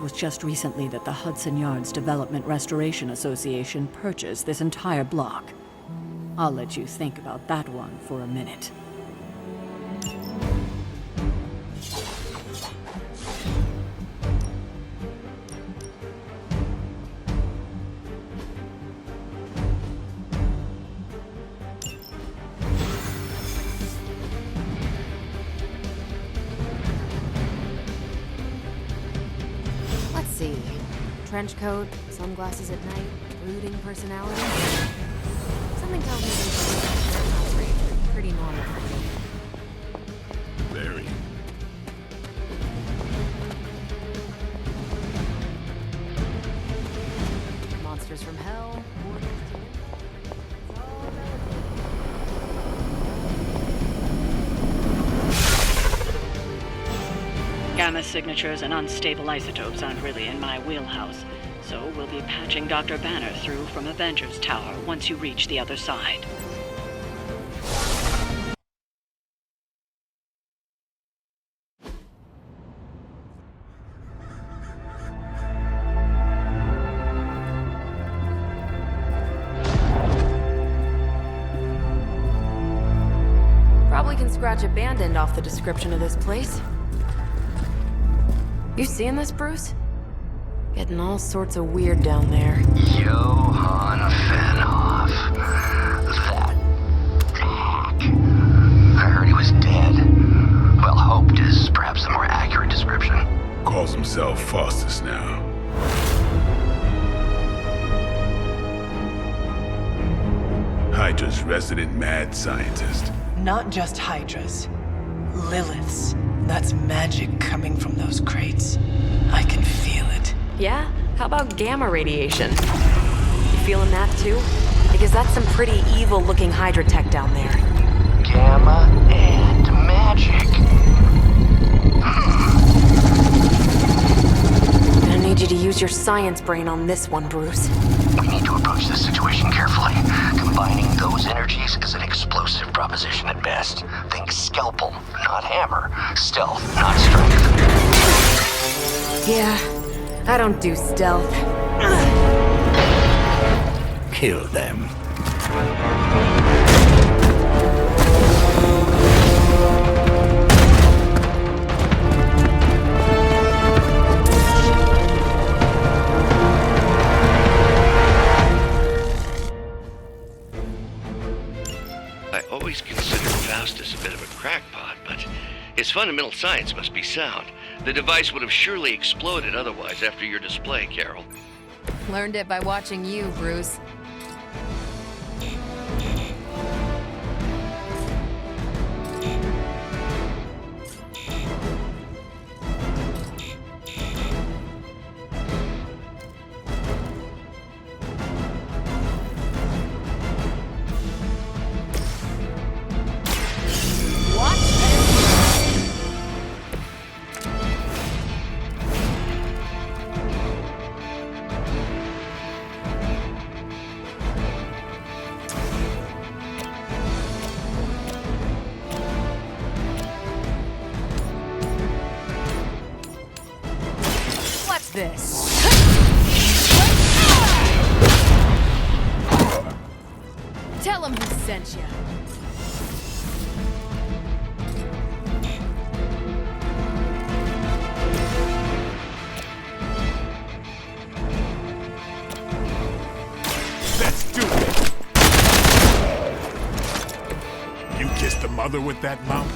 was just recently that the Hudson Yards Development Restoration Association purchased this entire block. I'll let you think about that one for a minute. Let's see. Trench coat, sunglasses at night, brooding personality. Something tells me these traits are pretty normal for me. Very. Monsters from hell. Gamma signatures and unstable isotopes aren't really in my wheelhouse, so we'll be patching Dr. Banner through from Avengers Tower once you reach the other side. Probably can scratch abandoned off the description of this place. You seeing this, Bruce? Getting all sorts of weird down there. Johann Fenhoff. That hack. I heard he was dead. Well, hoped is perhaps the more accurate description. Calls himself Faustian now. Hydra's resident mad scientist. Not just Hydras. Liliths. That's magic coming from those crates. I can feel it. Yeah? How about gamma radiation? You feeling that too? Because that's some pretty evil-looking Hydra tech down there. Gamma and magic. I need you to use your science brain on this one, Bruce. We need to approach this situation carefully. Combining those energies is an explosive proposition at best. Think scalpel, not hammer. Stealth, not strength. Yeah, I don't do stealth. Kill them. I always considered Faustus a bit of a crackpot, but his fundamental science must be sound. The device would have surely exploded otherwise after your display, Carol. Learned it by watching you, Bruce. This. Tell him who sent you. Let's do it! You kissed the mother with that mouth?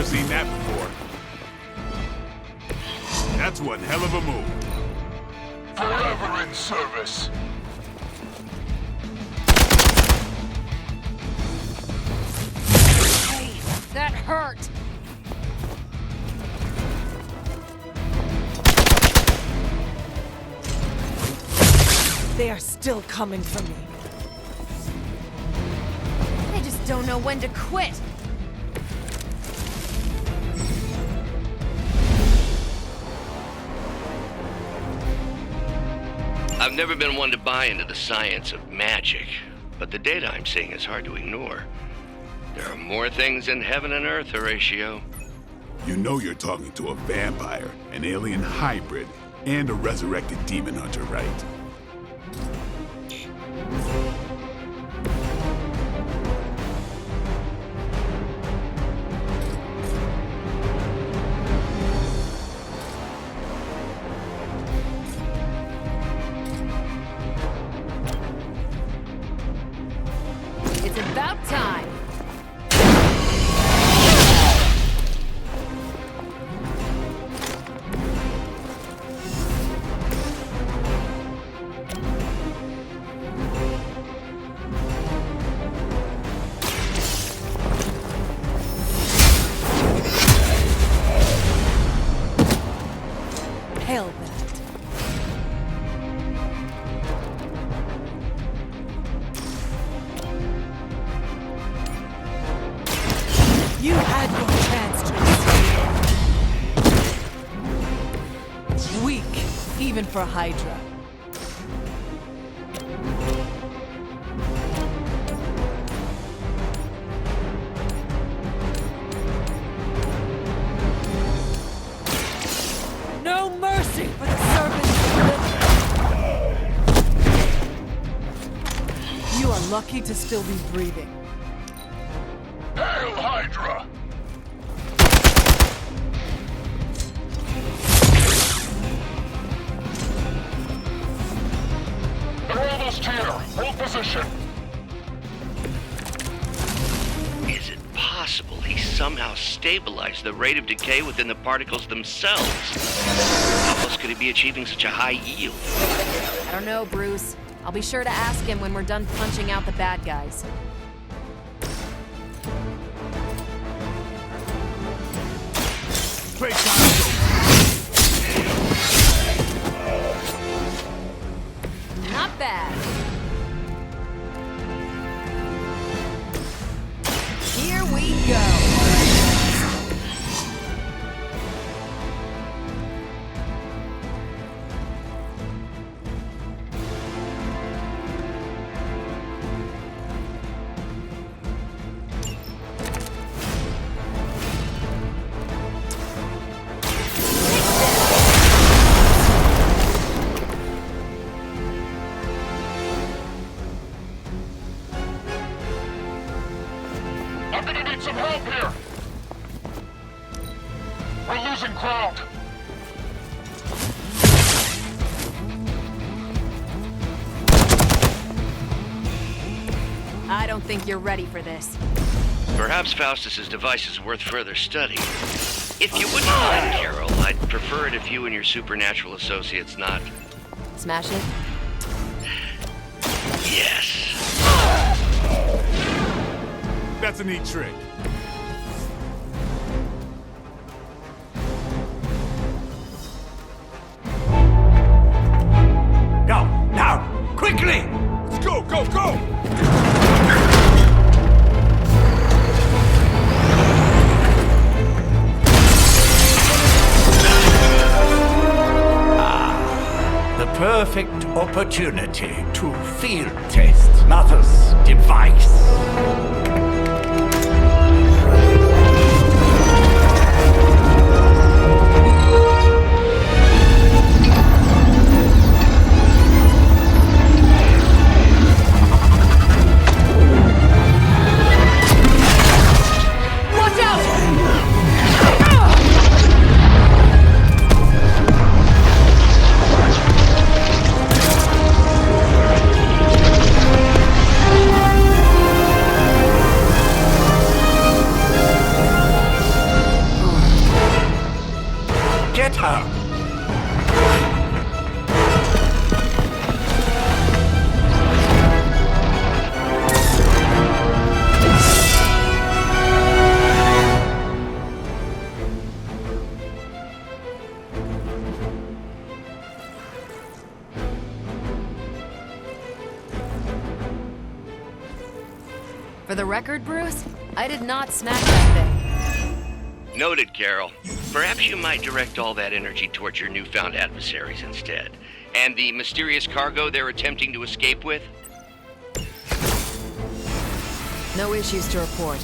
Seen that before. That's one hell of a move. Forever in service. Hey, that hurt. They are still coming for me. They just don't know when to quit. I've never been one to buy into the science of magic, but the data I'm seeing is hard to ignore. There are more things in heaven and earth, Horatio. You know you're talking to a vampire, an alien hybrid, and a resurrected demon hunter, right? It's about time. Hail that. You had your chance to escape. Weak, even for Hydra. No mercy for the servants of Lilith. You are lucky to still be breathing. Hail Hydra! They're almost here. Hold position. Is it possible he somehow stabilized the rate of decay within the particles themselves? How else could he be achieving such a high yield? I don't know, Bruce. I'll be sure to ask him when we're done punching out the bad guys. Playtime. Not bad. Here we go. I'm gonna need some help here. We're losing ground. I don't think you're ready for this. Perhaps Faustus's device is worth further study. If you wouldn't mind, Carol, I'd prefer it if you and your supernatural associates not... Smash it? Yes. That's a neat trick. Go, now, quickly! Let's go, go, go! The perfect opportunity to field test Mother's device. Watch out! Get her! For the record, Bruce, I did not smash that thing. Noted, Carol. Perhaps you might direct all that energy towards your newfound adversaries instead. And the mysterious cargo they're attempting to escape with? No issues to report.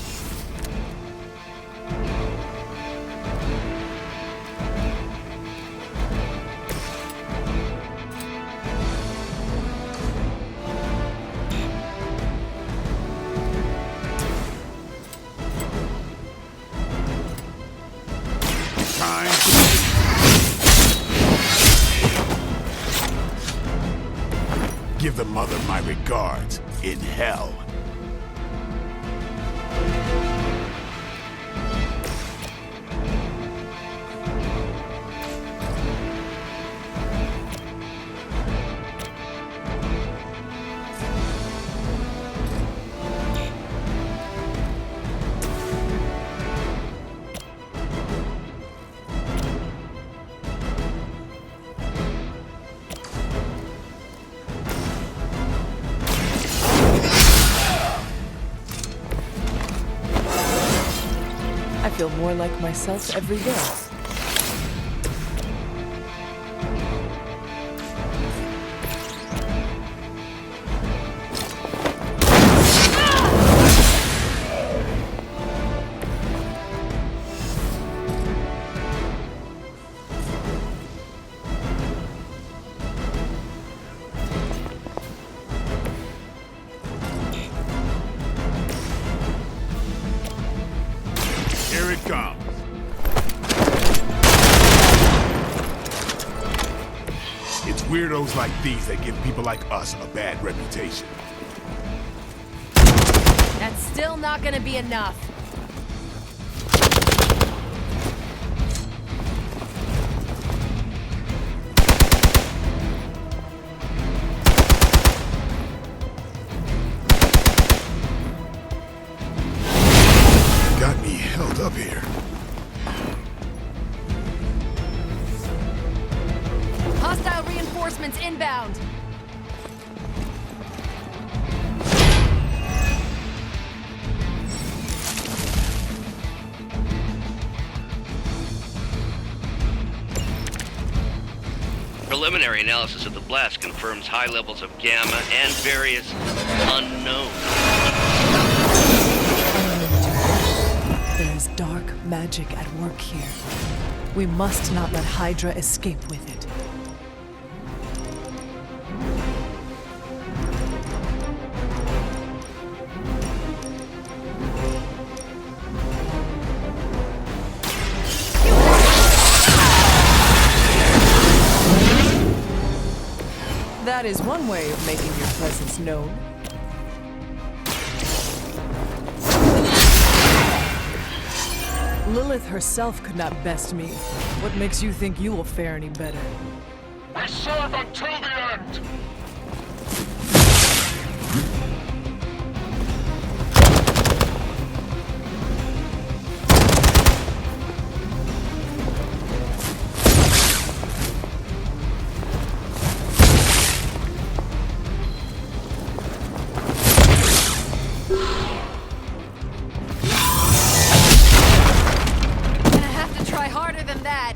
Time. Give the mother my regards in hell. I feel more like myself every day. Here it comes. It's weirdos like these that give people like us a bad reputation. That's still not gonna be enough. Got me held up here. Hostile reinforcements inbound. Preliminary analysis of the blast confirms high levels of gamma and various unknowns. There is dark magic at work here. We must not let Hydra escape with it. That is one way of making your presence known. Lilith herself could not best me. What makes you think you will fare any better? We serve until the end! Gonna have to try harder than that.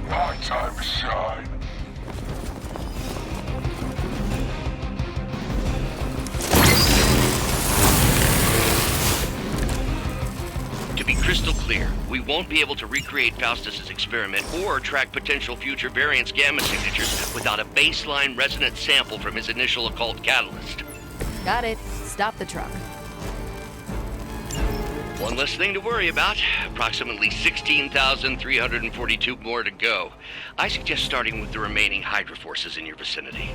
My time to shine. To be crystal clear, we won't be able to recreate Faustus's experiment or track potential future variance gamma signatures without a baseline resonance sample from his initial occult catalyst. Got it. Stop the truck. One less thing to worry about. Approximately 16,342 more to go. I suggest starting with the remaining Hydra forces in your vicinity.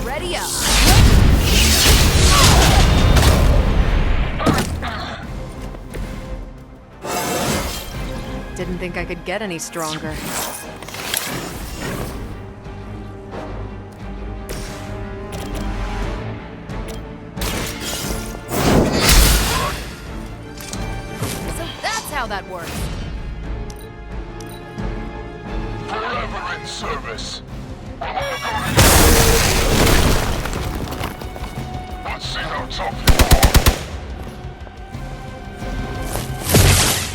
Ready up. Didn't think I could get any stronger. how that works. Forever in service. I'm all going to... Let's see how tough you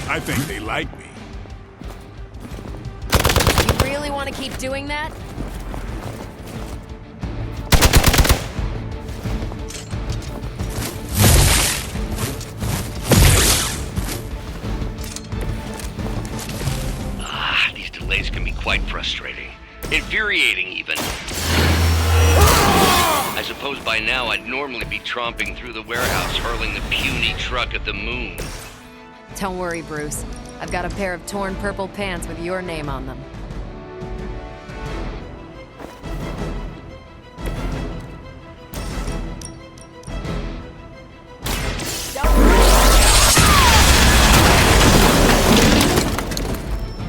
are. I think they like me. You really want to keep doing that? These delays can be quite frustrating. Infuriating, even. I suppose by now I'd normally be tromping through the warehouse hurling the puny truck at the moon. Don't worry, Bruce. I've got a pair of torn purple pants with your name on them.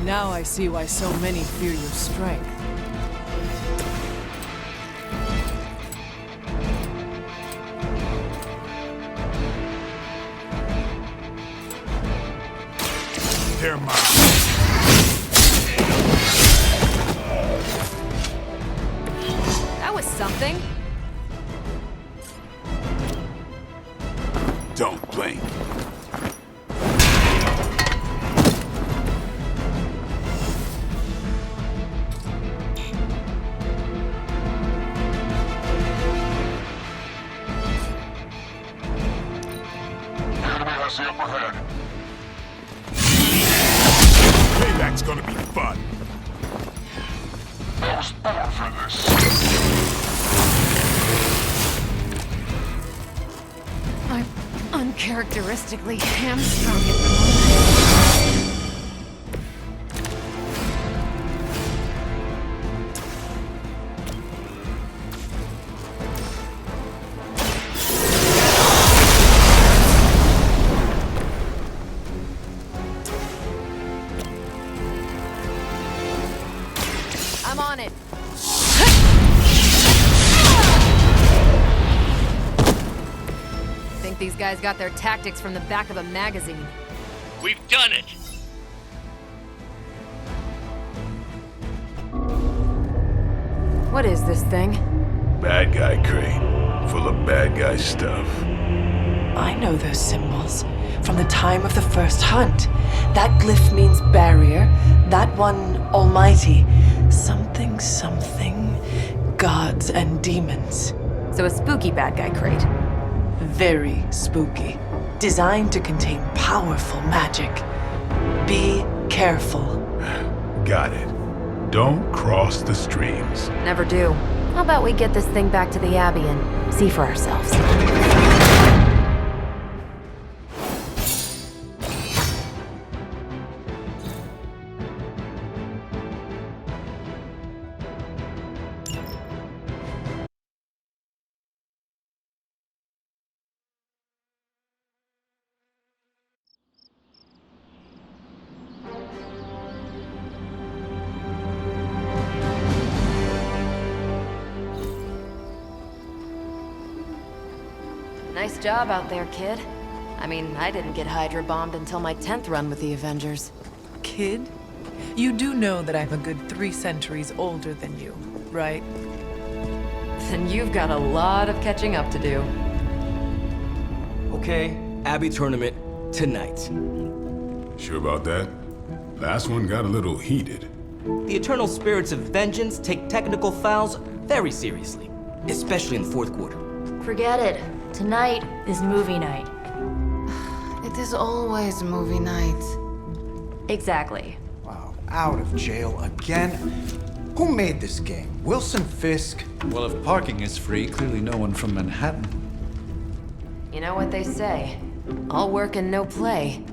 Now I see why so many fear your strength. They're mine. That was something. Don't blink. The enemy has the upper hand. Payback's gonna be fun. I was born for this. I'm uncharacteristically hamstrung at the moment. I'm on it. Think these guys got their tactics from the back of a magazine. We've done it! What is this thing? Bad guy crate. Full of bad guy stuff. I know those symbols from the time of the first hunt. That glyph means barrier, that one almighty. Something, something, gods and demons. So a spooky bad guy crate. Very spooky. Designed to contain powerful magic. Be careful. Got it. Don't cross the streams. Never do. How about we get this thing back to the Abbey and see for ourselves? Nice job out there, kid. I mean, I didn't get Hydra bombed until my 10th run with the Avengers. Kid, you do know that I'm a good 3 centuries older than you, right? Then you've got a lot of catching up to do. Okay, Abbey tournament tonight. Sure about that? Last one got a little heated. The eternal spirits of vengeance take technical fouls very seriously, especially in the fourth quarter. Forget it. Tonight is movie night. It is always movie night. Exactly. Wow, out of jail again? Who made this game? Wilson Fisk? Well, if parking is free, clearly no one from Manhattan. You know what they say? All work and no play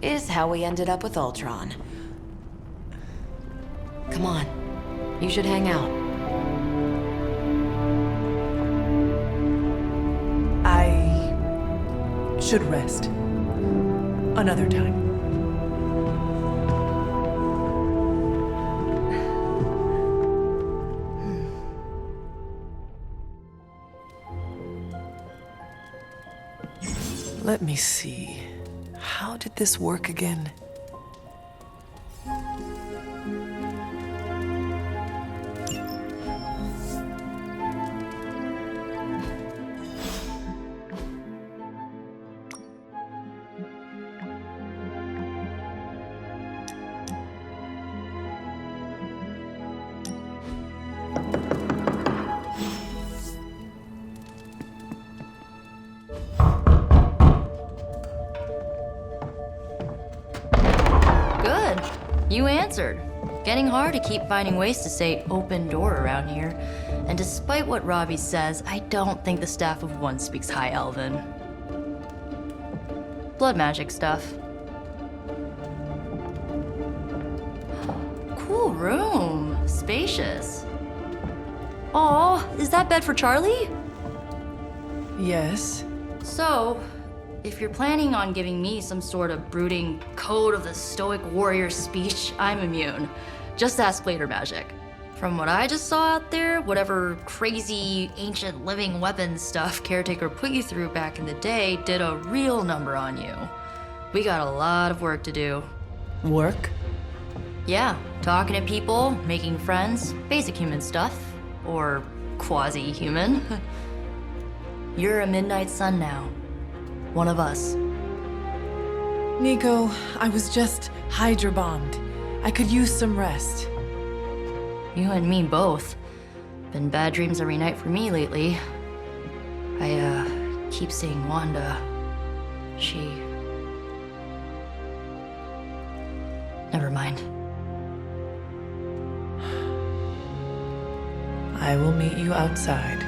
is how we ended up with Ultron. Come on. You should hang out. I should rest. Another time. Let me see. How did this work again? You answered. Getting hard to keep finding ways to say open door around here. And despite what Robbie says, I don't think the staff of one speaks High Elven. Blood magic stuff. Cool room. Spacious. Aw, is that bed for Charlie? Yes. So, if you're planning on giving me some sort of brooding code of the stoic warrior speech, I'm immune. Just ask later, Magic. From what I just saw out there, whatever crazy ancient living weapons stuff Caretaker put you through back in the day did a real number on you. We got a lot of work to do. Work? Yeah, talking to people, making friends, basic human stuff. Or quasi-human. You're a midnight sun now. One of us. Nico, I was just Hydra bombed. I could use some rest. You and me both. Been bad dreams every night for me lately. I keep seeing Wanda. She... Never mind. I will meet you outside.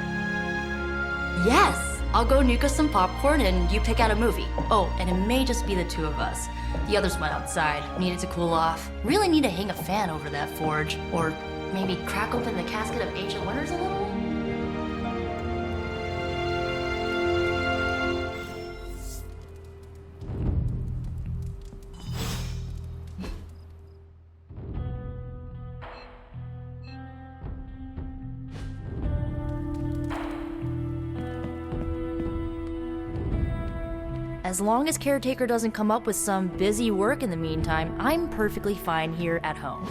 Yes! I'll go nuke us some popcorn and you pick out a movie. Oh, and it may just be the two of us. The others went outside, needed to cool off. Really need to hang a fan over that forge. Or maybe crack open the casket of ancient wonders a little? As long as Caretaker doesn't come up with some busy work in the meantime, I'm perfectly fine here at home.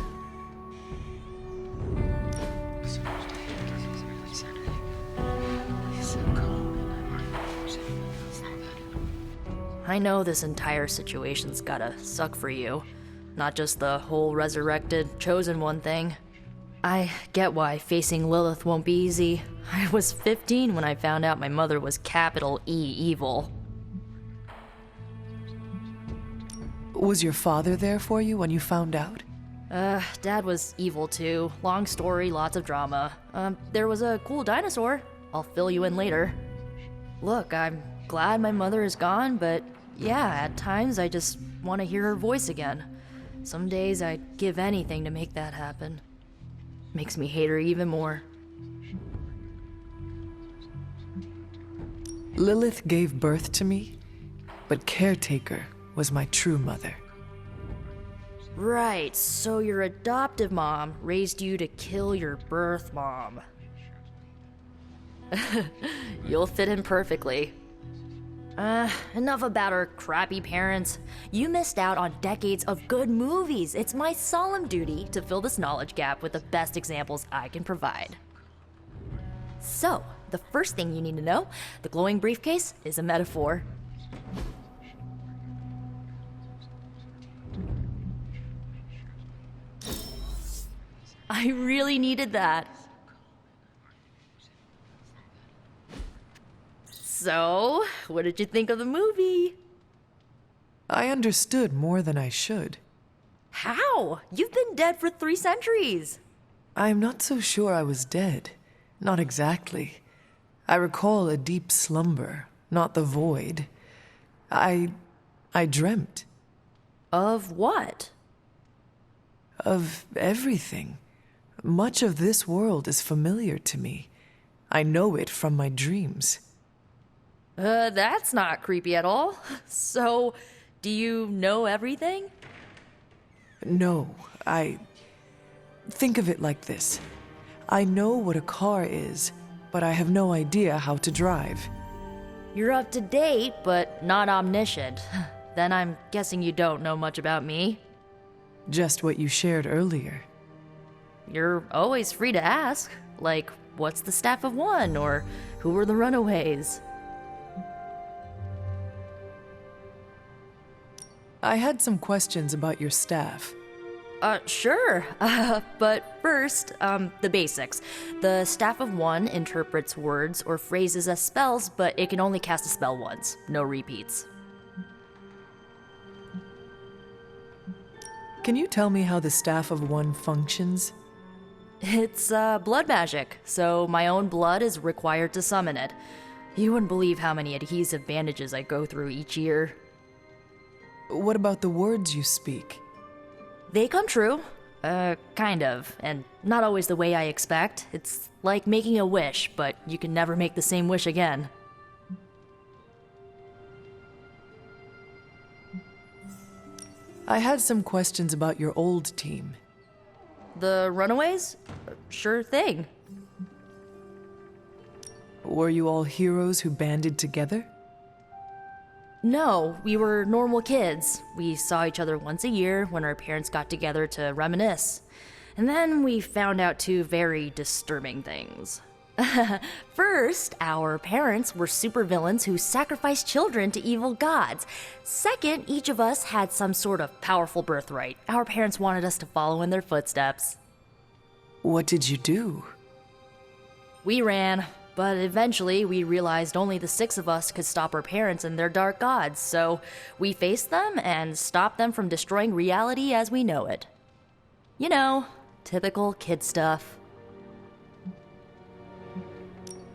I know this entire situation's gotta suck for you. Not just the whole resurrected, chosen one thing. I get why facing Lilith won't be easy. I was 15 when I found out my mother was capital E evil. Was your father there for you when you found out? Dad was evil too. Long story, lots of drama. There was a cool dinosaur. I'll fill you in later. Look, I'm glad my mother is gone, but yeah, at times I just want to hear her voice again. Some days I'd give anything to make that happen. Makes me hate her even more. Lilith gave birth to me, but Caretaker was my true mother. Right, so your adoptive mom raised you to kill your birth mom. You'll fit in perfectly. Enough about her crappy parents. You missed out on decades of good movies. It's my solemn duty to fill this knowledge gap with the best examples I can provide. So, the first thing you need to know, the glowing briefcase is a metaphor. I really needed that. So, what did you think of the movie? I understood more than I should. How? You've been dead for 3 centuries. I'm not so sure I was dead. Not exactly. I recall a deep slumber, not the void. I dreamt. Of what? Of everything. Much of this world is familiar to me. I know it from my dreams. That's not creepy at all. So, do you know everything? No, think of it like this. I know what a car is, but I have no idea how to drive. You're up to date, but not omniscient. Then I'm guessing you don't know much about me. Just what you shared earlier. You're always free to ask. Like, what's the Staff of One? Or who were the Runaways? I had some questions about your staff. Sure. But first, the basics. The Staff of One interprets words or phrases as spells, but it can only cast a spell once. No repeats. Can you tell me how the Staff of One functions? It's, blood magic, so my own blood is required to summon it. You wouldn't believe how many adhesive bandages I go through each year. What about the words you speak? They come true. Kind of. And not always the way I expect. It's like making a wish, but you can never make the same wish again. I had some questions about your old team. The Runaways? Sure thing. Were you all heroes who banded together? No, we were normal kids. We saw each other once a year when our parents got together to reminisce. And then we found out two very disturbing things. First, our parents were supervillains who sacrificed children to evil gods. Second, each of us had some sort of powerful birthright. Our parents wanted us to follow in their footsteps. What did you do? We ran, but eventually we realized only the 6 of us could stop our parents and their dark gods, so we faced them and stopped them from destroying reality as we know it. You know, typical kid stuff.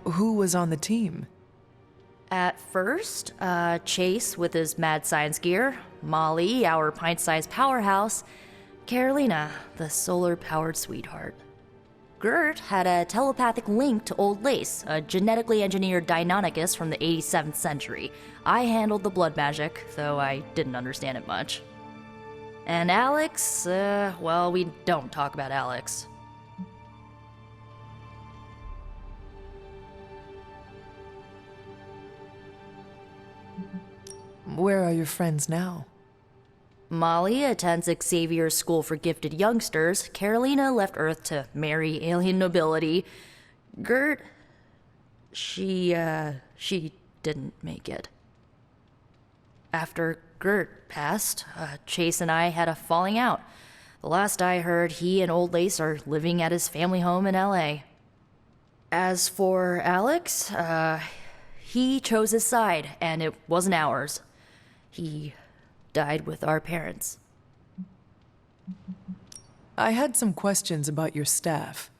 Who was on the team? At first, Chase with his mad science gear, Molly, our pint-sized powerhouse, Carolina, the solar-powered sweetheart. Gert had a telepathic link to Old Lace, a genetically engineered Deinonychus from the 87th century. I handled the blood magic, though I didn't understand it much. And Alex, well, we don't talk about Alex. Where are your friends now? Molly attends Xavier's School for Gifted Youngsters. Carolina left Earth to marry alien nobility. Gert... She didn't make it. After Gert passed, Chase and I had a falling out. The last I heard, he and Old Lace are living at his family home in L.A. As for Alex, he chose his side, and it wasn't ours. He died with our parents. I had some questions about your staff.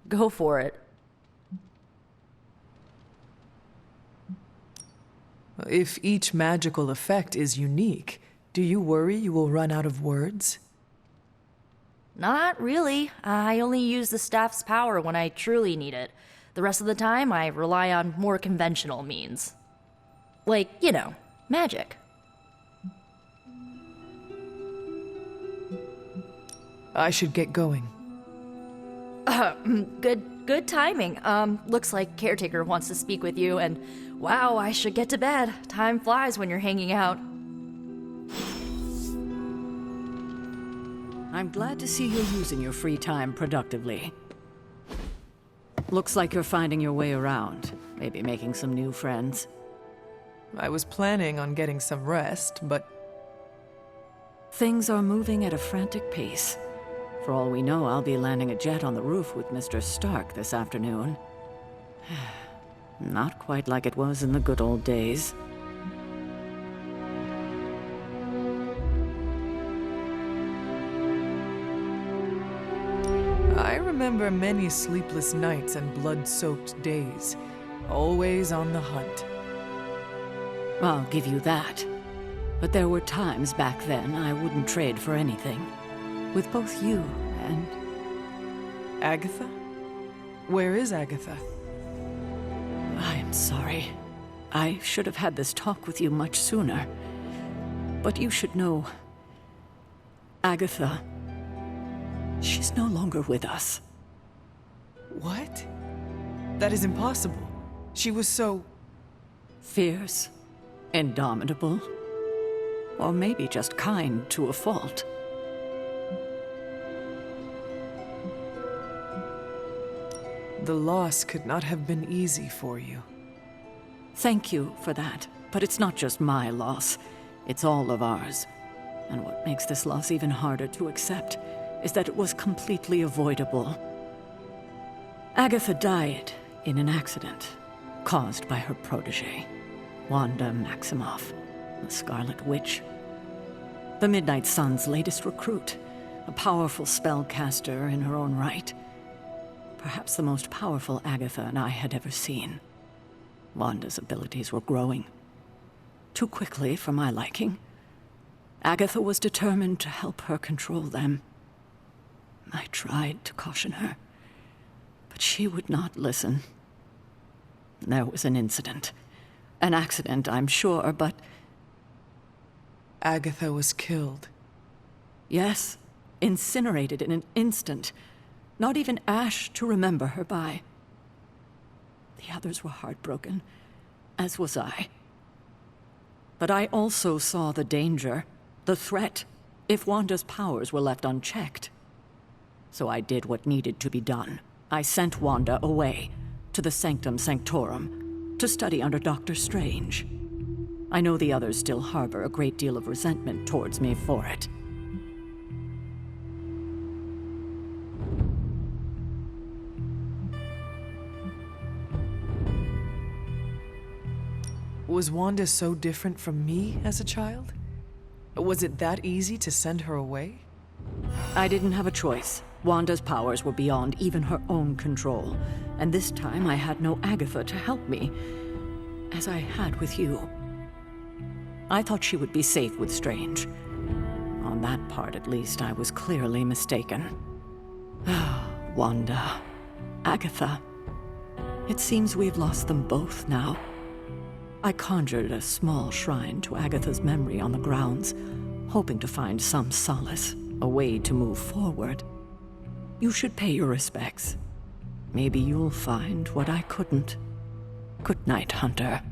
Go for it. If each magical effect is unique, do you worry you will run out of words? Not really. I only use the staff's power when I truly need it. The rest of the time, I rely on more conventional means. Like, you know, magic. I should get going. Good timing. Looks like Caretaker wants to speak with you, and wow, I should get to bed. Time flies when you're hanging out. I'm glad to see you're using your free time productively. Looks like you're finding your way around, maybe making some new friends. I was planning on getting some rest, but... Things are moving at a frantic pace. For all we know, I'll be landing a jet on the roof with Mr. Stark this afternoon. Not quite like it was in the good old days. I remember many sleepless nights and blood-soaked days, always on the hunt. I'll give you that. But there were times back then I wouldn't trade for anything. With both you and... Agatha? Where is Agatha? I'm sorry. I should have had this talk with you much sooner. But you should know... Agatha... She's no longer with us. What? That is impossible. She was so... Fierce. Indomitable. Or maybe just kind to a fault. The loss could not have been easy for you. Thank you for that, but it's not just my loss. It's all of ours. And what makes this loss even harder to accept is that it was completely avoidable. Agatha died in an accident caused by her protege, Wanda Maximoff, the Scarlet Witch. The Midnight Sun's latest recruit, a powerful spellcaster in her own right. Perhaps the most powerful Agatha and I had ever seen. Wanda's abilities were growing. Too quickly for my liking. Agatha was determined to help her control them. I tried to caution her, but she would not listen. There was an incident. An accident, I'm sure, but... Agatha was killed. Yes, incinerated in an instant. Not even ash to remember her by. The others were heartbroken, as was I. But I also saw the danger, the threat, if Wanda's powers were left unchecked. So I did what needed to be done. I sent Wanda away, to the Sanctum Sanctorum, to study under Dr. Strange. I know the others still harbor a great deal of resentment towards me for it. Was Wanda so different from me as a child? Was it that easy to send her away? I didn't have a choice. Wanda's powers were beyond even her own control, and this time I had no Agatha to help me, as I had with you. I thought she would be safe with Strange. On that part, at least, I was clearly mistaken. Wanda. Agatha. It seems we've lost them both now. I conjured a small shrine to Agatha's memory on the grounds, hoping to find some solace, a way to move forward. You should pay your respects. Maybe you'll find what I couldn't. Good night, Hunter.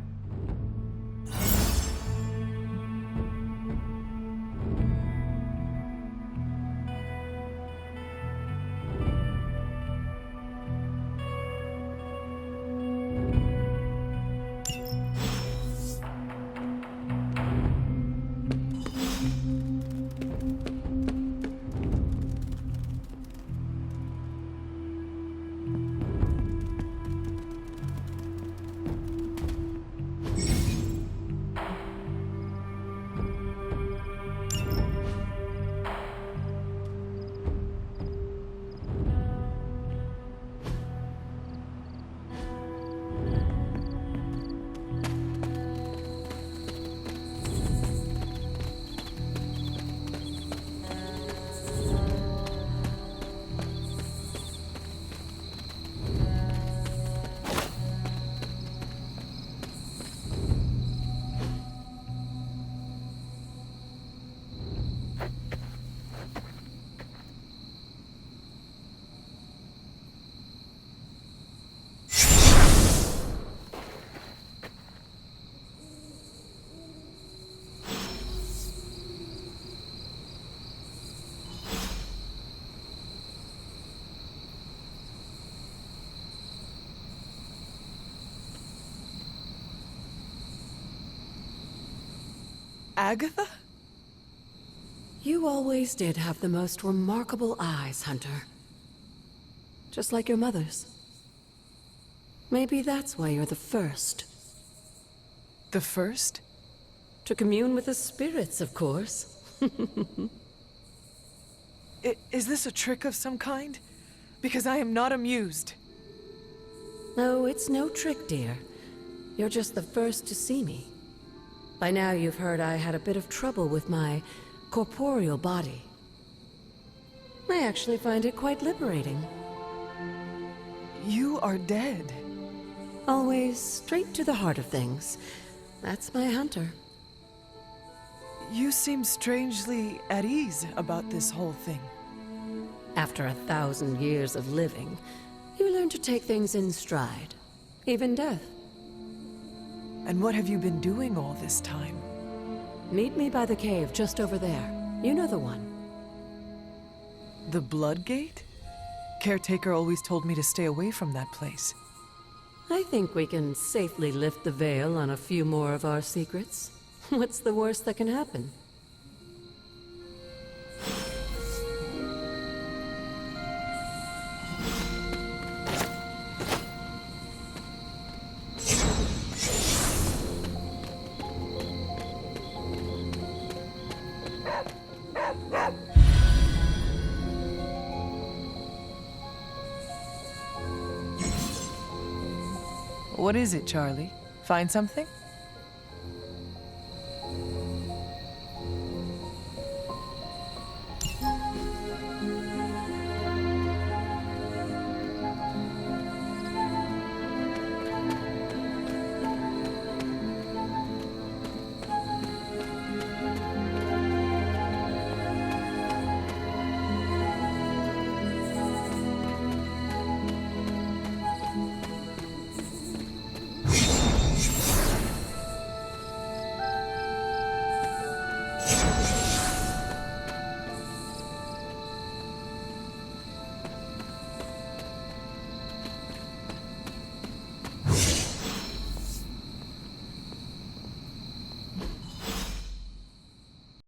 Agatha? You always did have the most remarkable eyes, Hunter. Just like your mother's. Maybe that's why you're the first. The first? To commune with the spirits, of course. Is this a trick of some kind? Because I am not amused. No, it's no trick, dear. You're just the first to see me. By now you've heard I had a bit of trouble with my corporeal body. I actually find it quite liberating. You are dead. Always straight to the heart of things. That's my Hunter. You seem strangely at ease about this whole thing. After 1,000 years of living, you learn to take things in stride. Even death. And what have you been doing all this time? Meet me by the cave just over there. You know the one. The Blood Gate? Caretaker always told me to stay away from that place. I think we can safely lift the veil on a few more of our secrets. What's the worst that can happen? What is it, Charlie? Find something?